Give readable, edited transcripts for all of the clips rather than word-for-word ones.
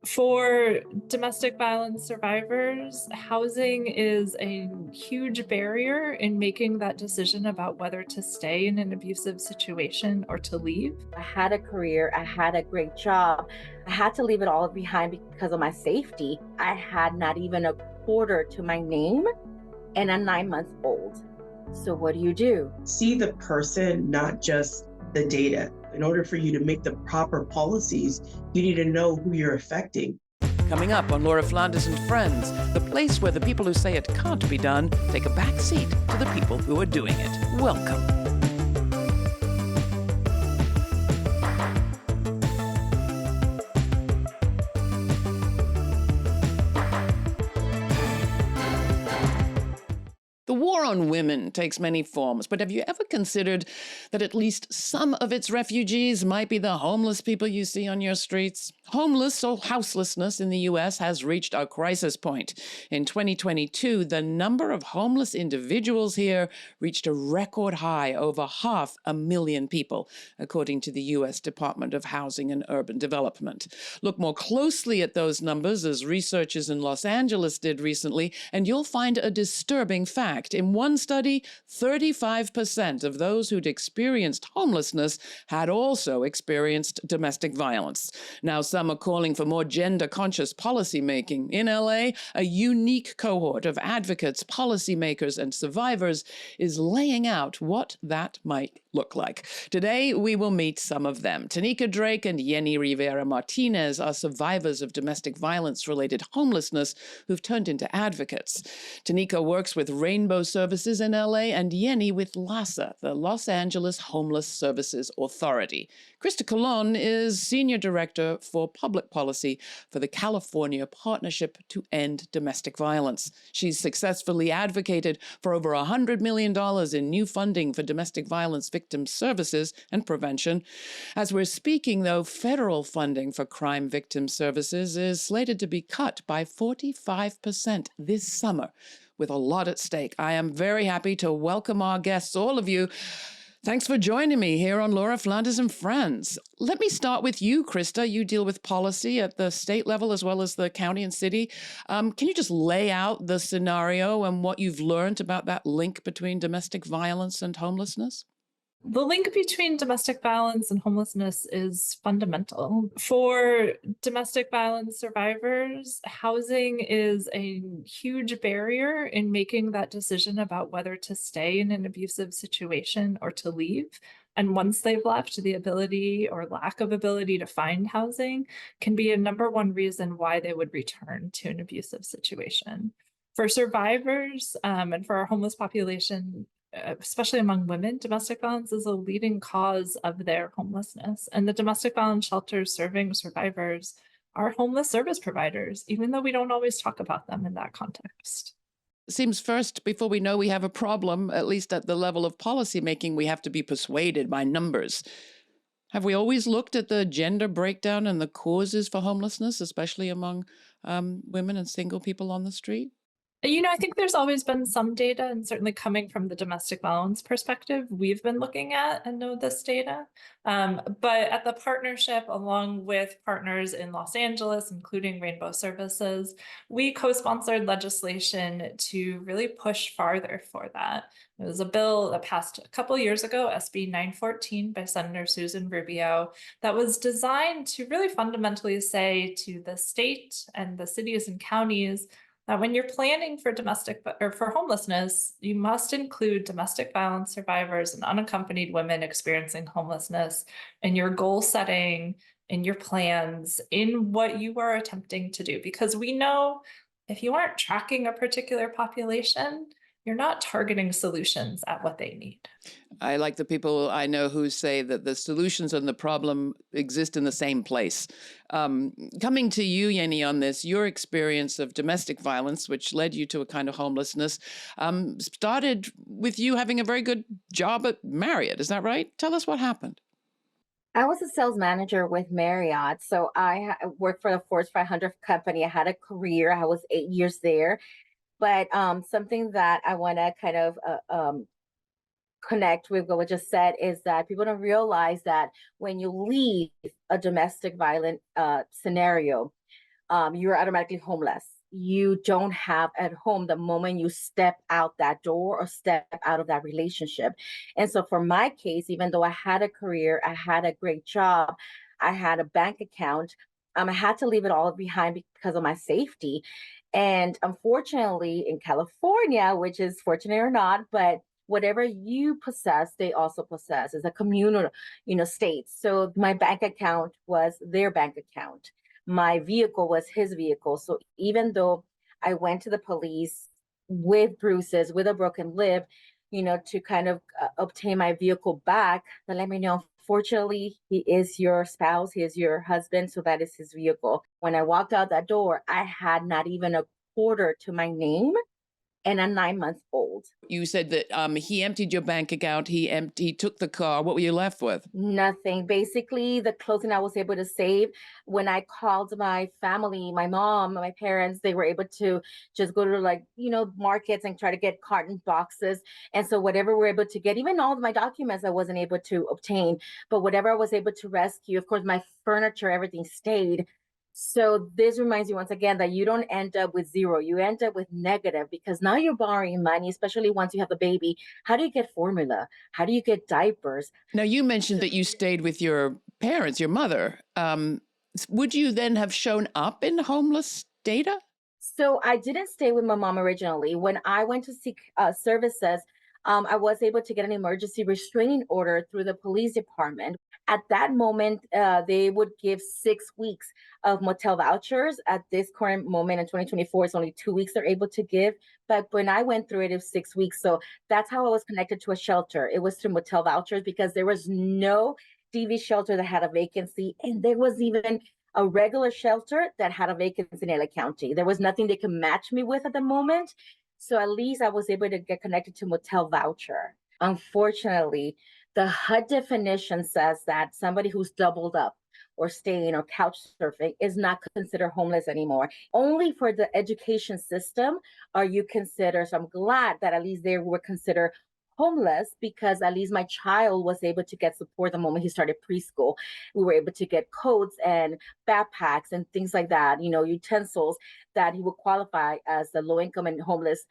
For domestic violence survivors, housing is a huge barrier in making that decision about whether to stay in an abusive situation or to leave. I had a career, I had a great job. I had to leave it all behind because of my safety. I had not even a quarter to my name and I'm 9 months old. So what do? See the person, not just the data. In order for you to make the proper policies, you need to know who you're affecting. Coming up on Laura Flanders and Friends, the place where the people who say it can't be done take a back seat to the people who are doing it. Welcome. The war on women takes many forms, but have you ever considered that at least some of its refugees might be the homeless people you see on your streets? Homeless or houselessness in the U.S. has reached a crisis point. In 2022, the number of homeless individuals here reached a record high, over 500,000 people, according to the U.S. Department of Housing and Urban Development. Look more closely at those numbers, as researchers in Los Angeles did recently, and you'll find a disturbing fact. In one study, 35% of those who'd experienced homelessness had also experienced domestic violence. Now, some are calling for more gender-conscious policymaking. In LA, a unique cohort of advocates, policymakers, and survivors is laying out what that might look like. Today, we will meet some of them. Teniecka Drake and Yenni Rivera Martinez are survivors of domestic violence-related homelessness who've turned into advocates. Teniecka works with Rainbow Services in LA and Yenni with LASA, the Los Angeles Homeless Services Authority. Krista Colón is Senior Director for Public Policy for the California Partnership to End Domestic Violence. She's successfully advocated for over $100 million in new funding for domestic violence victim services and prevention. As we're speaking, though, federal funding for crime victim services is slated to be cut by 45% this summer, with a lot at stake. I am very happy to welcome our guests, all of you. Thanks for joining me here on Laura Flanders and Friends. Let me start with you, Krista. You deal with policy at the state level as well as the county and city. Can you just lay out the scenario and what you've learned about that link between domestic violence and homelessness? The link between domestic violence and homelessness is fundamental. For domestic violence survivors, housing is a huge barrier in making that decision about whether to stay in an abusive situation or to leave. And once they've left, the ability or lack of ability to find housing can be a number one reason why they would return to an abusive situation. For survivors and for our homeless population, especially among women, domestic violence is a leading cause of their homelessness. And the domestic violence shelters serving survivors are homeless service providers, even though we don't always talk about them in that context. It seems first, before we know we have a problem, at least at the level of policymaking, we have to be persuaded by numbers. Have we always looked at the gender breakdown and the causes for homelessness, especially among women and single people on the street? I think there's always been some data, and certainly coming from the domestic violence perspective, we've been looking at and know this data. But at the partnership, along with partners in Los Angeles, including Rainbow Services, we co-sponsored legislation to really push farther for that. It was a bill that passed a couple years ago, SB 914 by Senator Susan Rubio, that was designed to really fundamentally say to the state and the cities and counties that when you're planning for for homelessness, you must include domestic violence survivors and unaccompanied women experiencing homelessness in your goal setting, in your plans, in what you are attempting to do. Because we know if you aren't tracking a particular population, you're not targeting solutions at what they need. I like the people I know who say that the solutions and the problem exist in the same place. Coming to you, Yenni, on this, your experience of domestic violence, which led you to a kind of homelessness, started with you having a very good job at Marriott. Is that right? Tell us what happened. I was a sales manager with Marriott. So worked for the Fortune 500 company. I had a career. I was 8 years there. But something that I want to kind of connect with what was just said is that people don't realize that when you leave a domestic violent scenario, you're automatically homeless. You don't have at home the moment you step out that door or step out of that relationship. And so for my case, even though I had a career, I had a great job, I had a bank account, I had to leave it all behind because of my safety. And unfortunately, in California, which is fortunate or not, but whatever you possess, they also possess. It's a communal, state. So my bank account was their bank account. My vehicle was his vehicle. So even though I went to the police with bruises, with a broken lip, to kind of obtain my vehicle back, they let me know, fortunately, he is your spouse, he is your husband, so that is his vehicle. When I walked out that door, I had not even a quarter to my name, and I'm 9 months old. You said that he emptied your bank account, he took the car. What were you left with? Nothing. Basically, the clothing I was able to save, when I called my family, my mom, my parents, they were able to just go to markets and try to get carton boxes. And so whatever we're able to get, even all of my documents I wasn't able to obtain, but whatever I was able to rescue, of course, my furniture, everything stayed. So this reminds you once again that you don't end up with zero, you end up with negative, because now you're borrowing money, especially once you have a baby. How do you get formula? How do you get diapers? Now, you mentioned that you stayed with your parents, your mother. Would you then have shown up in homeless data? So I didn't stay with my mom originally. When I went to seek services, I was able to get an emergency restraining order through the police department. At that moment, they would give 6 weeks of motel vouchers. At this current moment in 2024, it's only 2 weeks they're able to give. But when I went through it, it was 6 weeks. So that's how I was connected to a shelter. It was through motel vouchers because there was no DV shelter that had a vacancy. And there was even a regular shelter that had a vacancy in LA County. There was nothing they could match me with at the moment. So at least I was able to get connected to motel voucher. Unfortunately, the HUD definition says that somebody who's doubled up or staying or couch surfing is not considered homeless anymore. Only for the education system are you considered. So I'm glad that at least they were considered homeless, because at least my child was able to get support the moment he started preschool. We were able to get coats and backpacks and things like that, utensils that he would qualify as the low income and homeless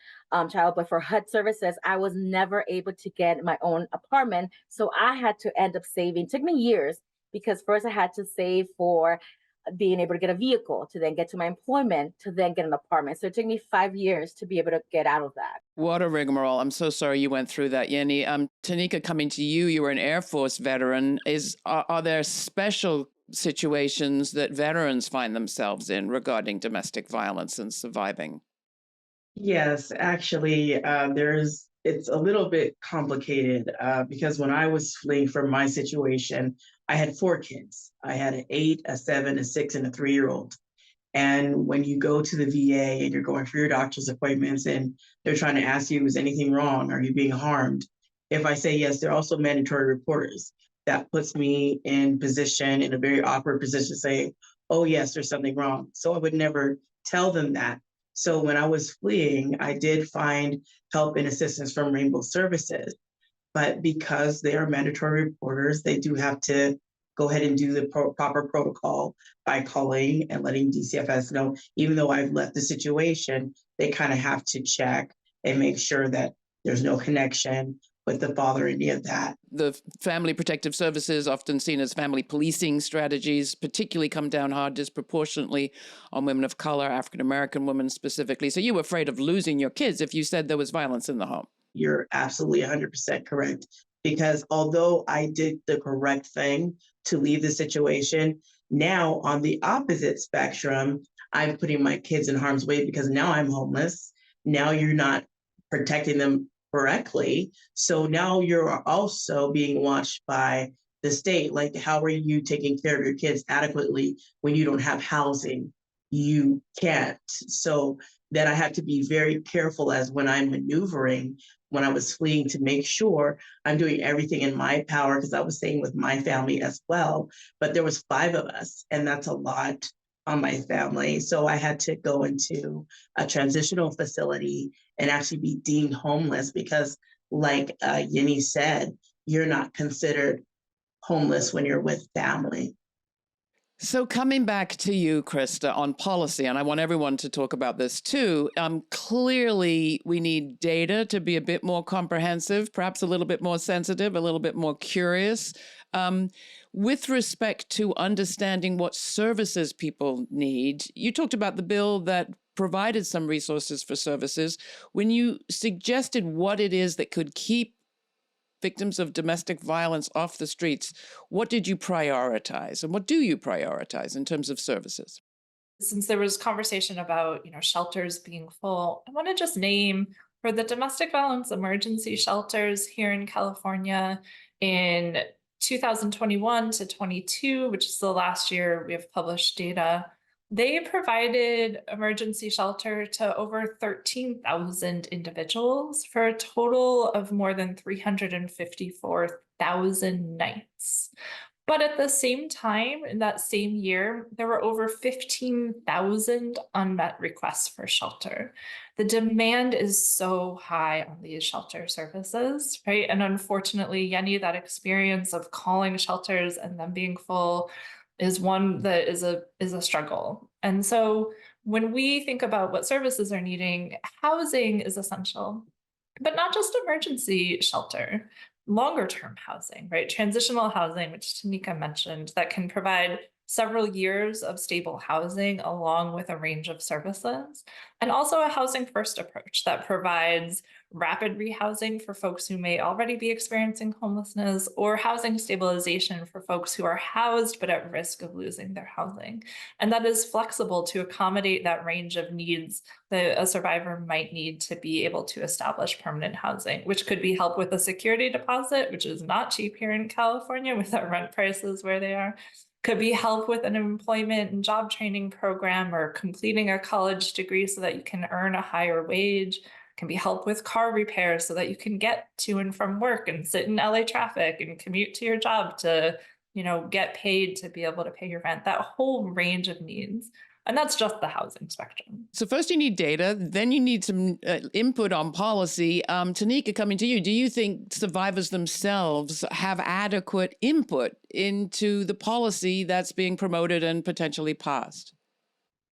child. But for HUD services, I was never able to get my own apartment. So I had to end up saving. It took me years, because first I had to save for being able to get a vehicle, to then get to my employment, to then get an apartment. So it took me 5 years to be able to get out of that. What a rigmarole. I'm so sorry you went through that, Yenni. Teniecka, coming to you, you were an Air Force veteran. Are there special situations that veterans find themselves in regarding domestic violence and surviving? Yes, actually, it's a little bit complicated because when I was fleeing from my situation, I had 4 kids. I had an 8, a 7, a 6, and a 3-year-old. And when you go to the VA and you're going for your doctor's appointments and they're trying to ask you, is anything wrong? Are you being harmed? If I say yes, they're also mandatory reporters. That puts me in a very awkward position, saying, oh, yes, there's something wrong. So I would never tell them that. So when I was fleeing, I did find help and assistance from Rainbow Services. But because they are mandatory reporters, they do have to go ahead and do the proper protocol by calling and letting DCFS know. Even though I've left the situation, they kind of have to check and make sure that there's no connection with the father, any of that. The family protective services, often seen as family policing strategies, particularly come down hard disproportionately on women of color, African-American women specifically. So you were afraid of losing your kids if you said there was violence in the home. You're absolutely 100% correct. Because although I did the correct thing to leave the situation, now on the opposite spectrum, I'm putting my kids in harm's way because now I'm homeless. Now you're not protecting them correctly. So now you're also being watched by the state. Like, how are you taking care of your kids adequately when you don't have housing? You can't. So then I have to be very careful as when I'm maneuvering, when I was fleeing, to make sure I'm doing everything in my power, because I was staying with my family as well. But there was 5 of us, and that's a lot on my family. So I had to go into a transitional facility and actually be deemed homeless because, like Yenni said, you're not considered homeless when you're with family. So coming back to you, Krista, on policy, and I want everyone to talk about this too, clearly we need data to be a bit more comprehensive, perhaps a little bit more sensitive, a little bit more curious. With respect to understanding what services people need, you talked about the bill that provided some resources for services. When you suggested what it is that could keep victims of domestic violence off the streets, what did you prioritize and what do you prioritize in terms of services? Since there was conversation about, shelters being full, I want to just name for the domestic violence emergency shelters here in California in 2021 to 22, which is the last year we have published data. They provided emergency shelter to over 13,000 individuals for a total of more than 354,000 nights. But at the same time, in that same year, there were over 15,000 unmet requests for shelter. The demand is so high on these shelter services, right? And unfortunately, Yenni, that experience of calling shelters and them being full is one that is a struggle. And so when we think about what services are needing, housing is essential, but not just emergency shelter, longer term housing, right? Transitional housing, which Teniecka mentioned, that can provide several years of stable housing along with a range of services, and also a housing first approach that provides rapid rehousing for folks who may already be experiencing homelessness, or housing stabilization for folks who are housed but at risk of losing their housing. And that is flexible to accommodate that range of needs that a survivor might need to be able to establish permanent housing, which could be help with a security deposit, which is not cheap here in California with our rent prices where they are. Could be help with an employment and job training program, or completing a college degree so that you can earn a higher wage. Can be help with car repairs so that you can get to and from work and sit in LA traffic and commute to your job to, get paid to be able to pay your rent. That whole range of needs. And that's just the housing spectrum. So first you need data, then you need some input on policy. Teniecka, coming to you, do you think survivors themselves have adequate input into the policy that's being promoted and potentially passed?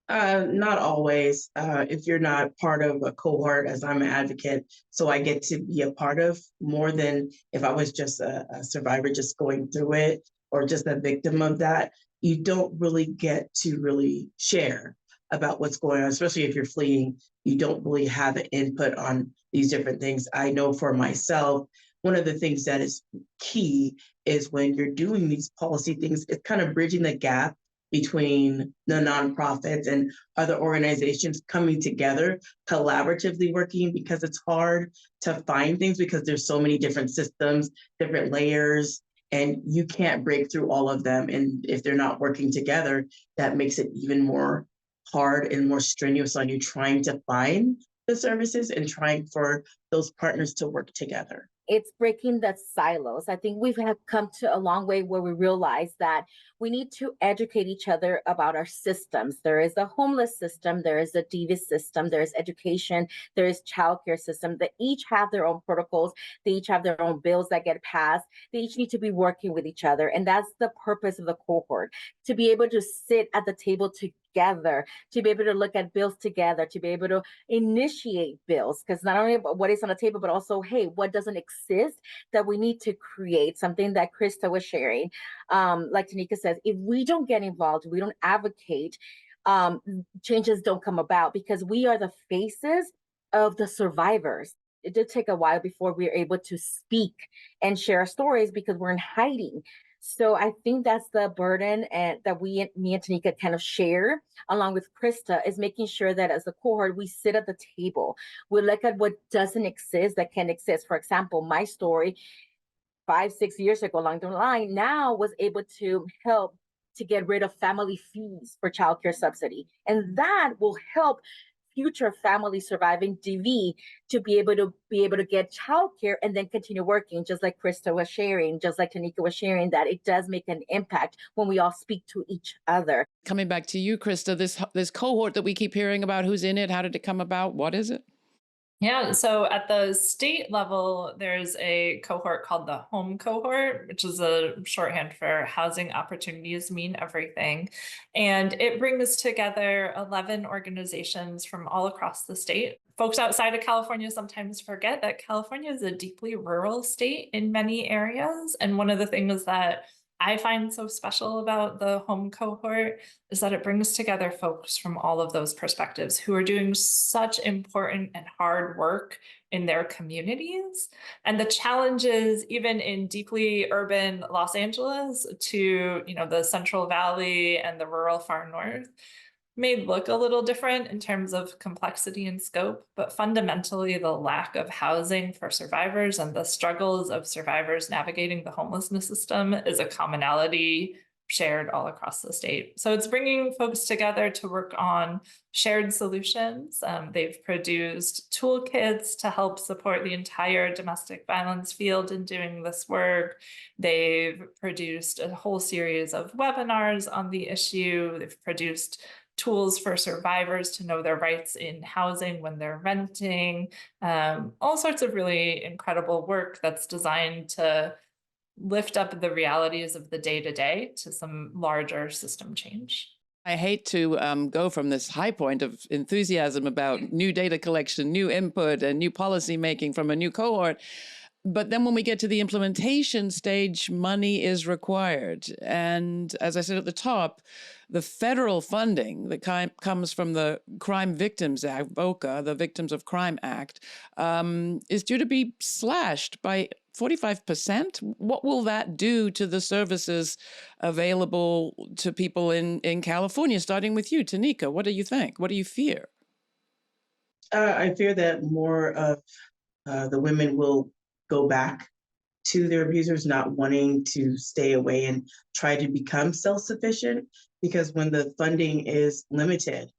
Not always. If you're not part of a cohort, as I'm an advocate, so I get to be a part of more than if I was just a survivor just going through it, or just a victim of that. You don't really get to really share about what's going on, especially if you're fleeing. You don't really have an input on these different things. I know for myself, one of the things that is key is when you're doing these policy things, it's kind of bridging the gap between the nonprofits and other organizations coming together, collaboratively working, because it's hard to find things because there's so many different systems, different layers, and you can't break through all of them. And if they're not working together, that makes it even more hard and more strenuous on you trying to find the services and trying for those partners to work together. It's breaking the silos. I think we've come to a long way where we realize that we need to educate each other about our systems. There is a homeless system, there is a DV system, there is education, there is childcare system. They each have their own protocols. They each have their own bills that get passed. They each need to be working with each other. And that's the purpose of the cohort, to be able to sit at the table together, to be able to look at bills together, to be able to initiate bills, because not only what is on the table, but also, hey, what doesn't exist that we need to create, something that Krista was sharing. Like Teniecka says, if we don't get involved, we don't advocate, changes don't come about, because we are the faces of the survivors. It did take a while before we were able to speak and share our stories because we're in hiding. So I think that's the burden and that me and Teniecka kind of share along with Krista, is making sure that as a cohort, we sit at the table. We look at what doesn't exist that can exist. For example, my story 5-6 years ago along the line now was able to help to get rid of family fees for childcare subsidy. And that will help future families surviving DV to be able to get childcare and then continue working, just like Krista was sharing, just like Teniecka was sharing, that it does make an impact when we all speak to each other. Coming back to you, Krista, this cohort that we keep hearing about, who's in it, how did it come about, what is it? Yeah, so at the state level, there's a cohort called the Home Cohort, which is a shorthand for Housing Opportunities Mean Everything. And it brings together 11 organizations from all across the state. Folks outside of California sometimes forget that California is a deeply rural state in many areas. And one of the things that I find so special about the Home Cohort is that it brings together folks from all of those perspectives who are doing such important and hard work in their communities. And the challenges, even in deeply urban Los Angeles to, the Central Valley and the rural far north, may look a little different in terms of complexity and scope, but fundamentally the lack of housing for survivors and the struggles of survivors navigating the homelessness system is a commonality shared all across the state. So it's bringing folks together to work on shared solutions. They've produced toolkits to help support the entire domestic violence field in doing this work. They've produced a whole series of webinars on the issue. They've produced tools for survivors to know their rights in housing when they're renting, all sorts of really incredible work that's designed to lift up the realities of the day-to-day to some larger system change. I hate to go from this high point of enthusiasm about new data collection, new input, and new policy making from a new cohort. But then when we get to the implementation stage, money is required. And as I said at the top, the federal funding that comes from the Crime Victims Act, VOCA, the Victims of Crime Act, is due to be slashed by 45%. What will that do to the services available to people in California, starting with you, Teniecka? What do you think? What do you fear? I fear that more of the women will go back to their abusers, not wanting to stay away and try to become self-sufficient, because when the funding is limited,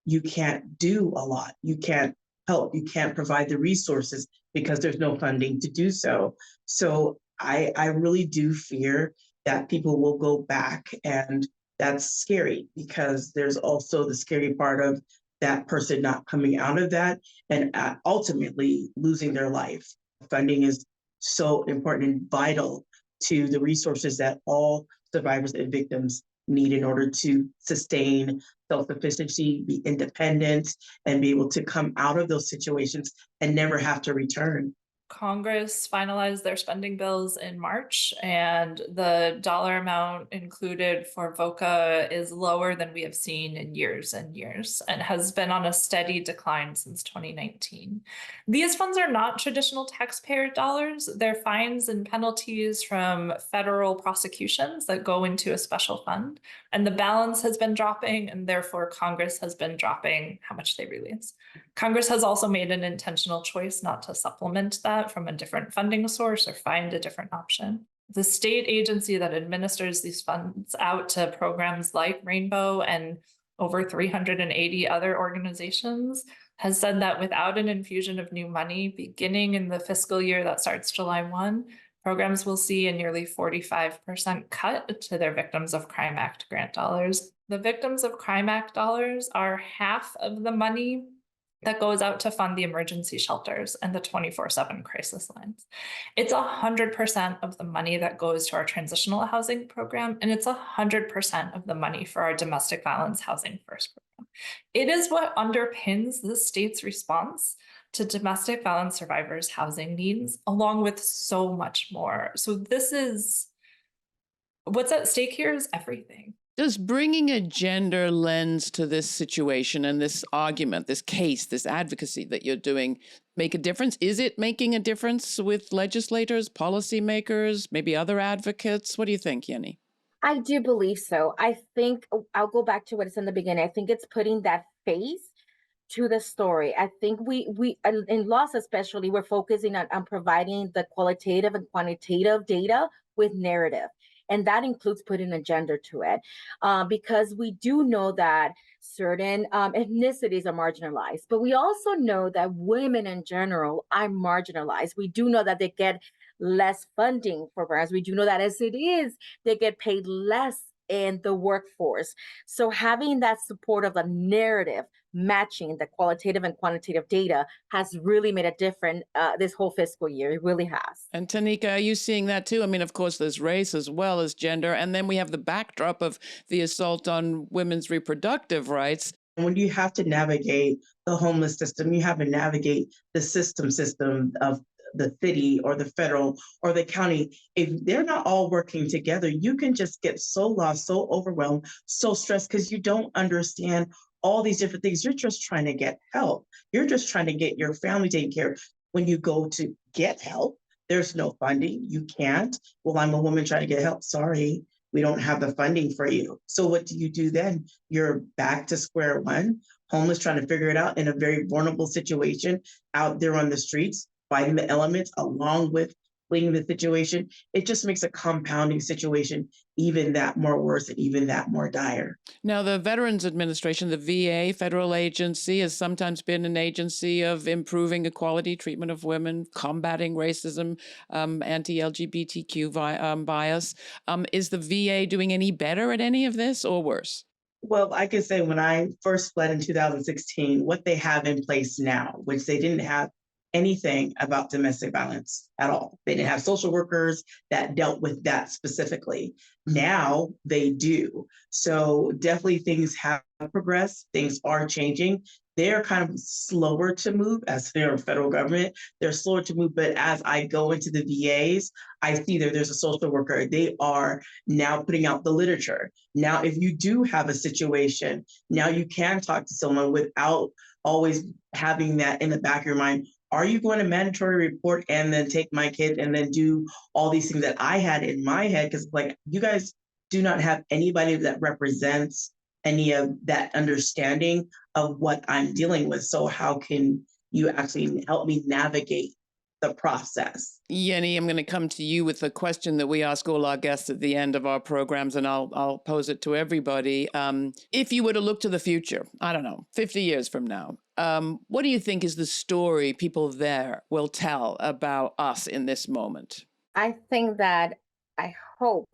you can't do a lot. You can't help. You can't provide the resources because there's no funding to do so. So I really do fear that people will go back, and that's scary because there's also the scary part of that person not coming out of that and ultimately losing their life. Funding is so important and vital to the resources that all survivors and victims need in order to sustain self-sufficiency, be independent, and be able to come out of those situations and never have to return. Congress finalized their spending bills in March, and the dollar amount included for VOCA is lower than we have seen in years and years, and has been on a steady decline since 2019. These funds are not traditional taxpayer dollars. They're fines and penalties from federal prosecutions that go into a special fund, and the balance has been dropping, and therefore Congress has been dropping how much they release. Congress has also made an intentional choice not to supplement that from a different funding source or find a different option. The state agency that administers these funds out to programs like Rainbow and over 380 other organizations has said that without an infusion of new money beginning in the fiscal year that starts July 1, programs will see a nearly 45% cut to their Victims of Crime Act grant dollars. The Victims of Crime Act dollars are half of the money that goes out to fund the emergency shelters and the 24/7 crisis lines. It's 100% of the money that goes to our transitional housing program, and it's 100% of the money for our domestic violence housing first program. It is what underpins the state's response to domestic violence survivors' housing needs, along with so much more. So this is what's at stake here is everything. Does bringing a gender lens to this situation and this argument, this case, this advocacy that you're doing make a difference? Is it making a difference with legislators, policymakers, maybe other advocates? What do you think, Yenni? I do believe so. I think I'll go back to what it's in the beginning. I think it's putting that face to the story. I think we in loss especially, we're focusing on providing the qualitative and quantitative data with narrative. And that includes putting a gender to it, because we do know that certain ethnicities are marginalized, but we also know that women in general are marginalized. We do know that they get less funding for programs. We do know that as it is, they get paid less in the workforce. So having that support of a narrative matching the qualitative and quantitative data has really made a difference this whole fiscal year. It really has. And Teniecka, are you seeing that too? I mean, of course, there's race as well as gender. And then we have the backdrop of the assault on women's reproductive rights. When you have to navigate the homeless system, you have to navigate the system of the city or the federal or the county. If they're not all working together, you can just get so lost, so overwhelmed, so stressed because you don't understand all these different things. You're just trying to get help. You're just trying to get your family taken care of. When you go to get help, there's no funding. You can't. Well, I'm a woman trying to get help. Sorry, we don't have the funding for you. So what do you do then? You're back to square one, homeless, trying to figure it out in a very vulnerable situation out there on the streets, fighting the elements along with fleeing the situation. It just makes a compounding situation even that more worse and even that more dire. Now, the Veterans Administration, the VA, federal agency, has sometimes been an agency of improving equality, treatment of women, combating racism, anti-LGBTQ bias. Is the VA doing any better at any of this or worse? Well, I could say when I first fled in 2016, what they have in place now, which they didn't have anything about domestic violence at all. They didn't have social workers that dealt with that specifically. Now they do. So definitely things have progressed. Things are changing. They're kind of slower to move as they're a federal government. They're slower to move, but as I go into the VAs, I see there's a social worker. They are now putting out the literature. Now, if you do have a situation, now you can talk to someone without always having that in the back of your mind. Are you going to mandatory report and then take my kid and then do all these things that I had in my head? Because like you guys do not have anybody that represents any of that understanding of what I'm dealing with. So how can you actually help me navigate the process? Yenni, I'm going to come to you with a question that we ask all our guests at the end of our programs, and I'll pose it to everybody. If you were to look to the future, I don't know, 50 years from now, what do you think is the story people there will tell about us in this moment? I think that I hope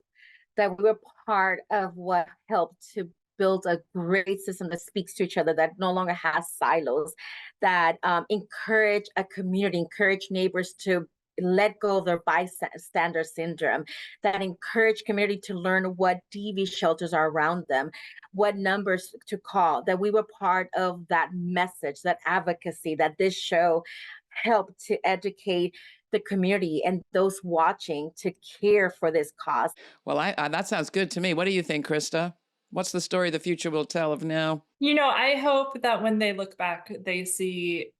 that we're part of what helped to build a great system that speaks to each other, that no longer has silos, that encourage a community, encourage neighbors to let go of their bystander syndrome, that encourage community to learn what DV shelters are around them, what numbers to call, that we were part of that message, that advocacy, that this show helped to educate the community and those watching to care for this cause. Well, that sounds good to me. What do you think, Krista? What's the story the future will tell of now? You know, I hope that when they look back, they see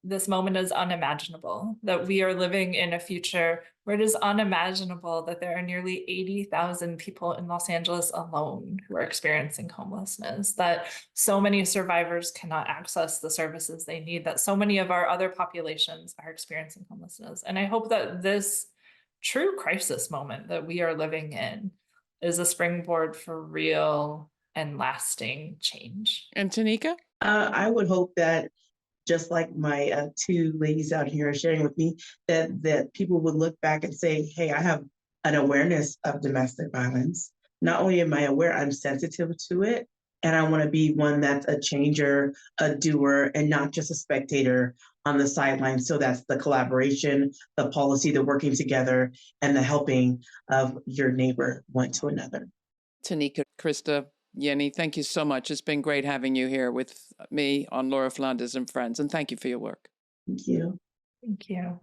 this moment as unimaginable, that we are living in a future where it is unimaginable that there are nearly 80,000 people in Los Angeles alone who are experiencing homelessness, that so many survivors cannot access the services they need, that so many of our other populations are experiencing homelessness. And I hope that this true crisis moment that we are living in is a springboard for real and lasting change. And Teniecka? I would hope that just like my two ladies out here are sharing with me, that people would look back and say, hey, I have an awareness of domestic violence. Not only am I aware, I'm sensitive to it. And I want to be one that's a changer, a doer, and not just a spectator on the sidelines. So that's the collaboration, the policy, the working together, and the helping of your neighbor one to another. Teniecka, Krista, Yenni, thank you so much. It's been great having you here with me on Laura Flanders and Friends, and thank you for your work. Thank you. Thank you.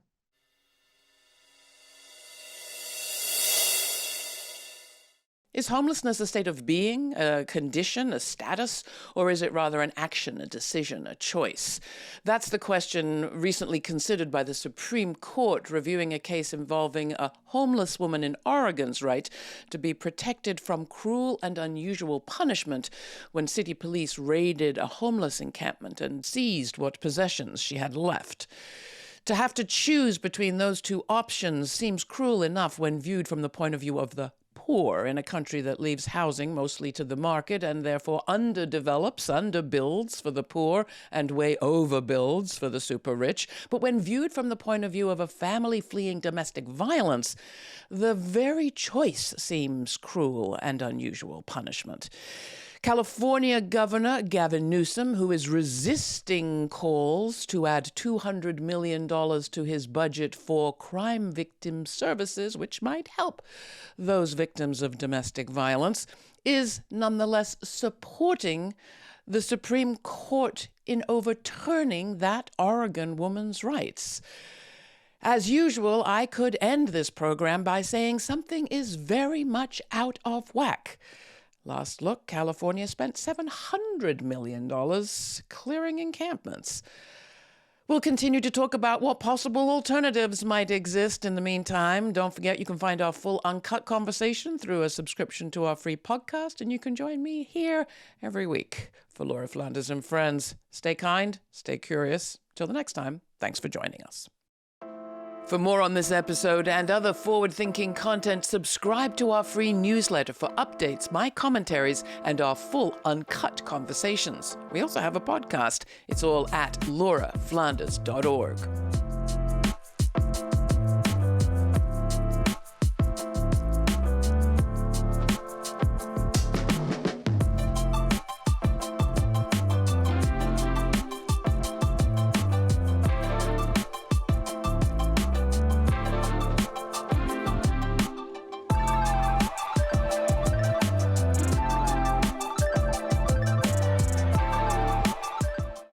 Is homelessness a state of being, a condition, a status, or is it rather an action, a decision, a choice? That's the question recently considered by the Supreme Court, reviewing a case involving a homeless woman in Oregon's right to be protected from cruel and unusual punishment when city police raided a homeless encampment and seized what possessions she had left. To have to choose between those two options seems cruel enough when viewed from the point of view of the poor in a country that leaves housing mostly to the market and therefore underbuilds for the poor and way overbuilds for the super rich. But when viewed from the point of view of a family fleeing domestic violence, the very choice seems cruel and unusual punishment. California Governor Gavin Newsom, who is resisting calls to add $200 million to his budget for crime victim services, which might help those victims of domestic violence, is nonetheless supporting the Supreme Court in overturning that Oregon woman's rights. As usual, I could end this program by saying something is very much out of whack. Last look, California spent $700 million clearing encampments. We'll continue to talk about what possible alternatives might exist in the meantime. Don't forget, you can find our full uncut conversation through a subscription to our free podcast, and you can join me here every week. For Laura Flanders and friends, stay kind, stay curious. Till the next time, thanks for joining us. For more on this episode and other forward-thinking content, subscribe to our free newsletter for updates, my commentaries, and our full uncut conversations. We also have a podcast. It's all at lauraflanders.org.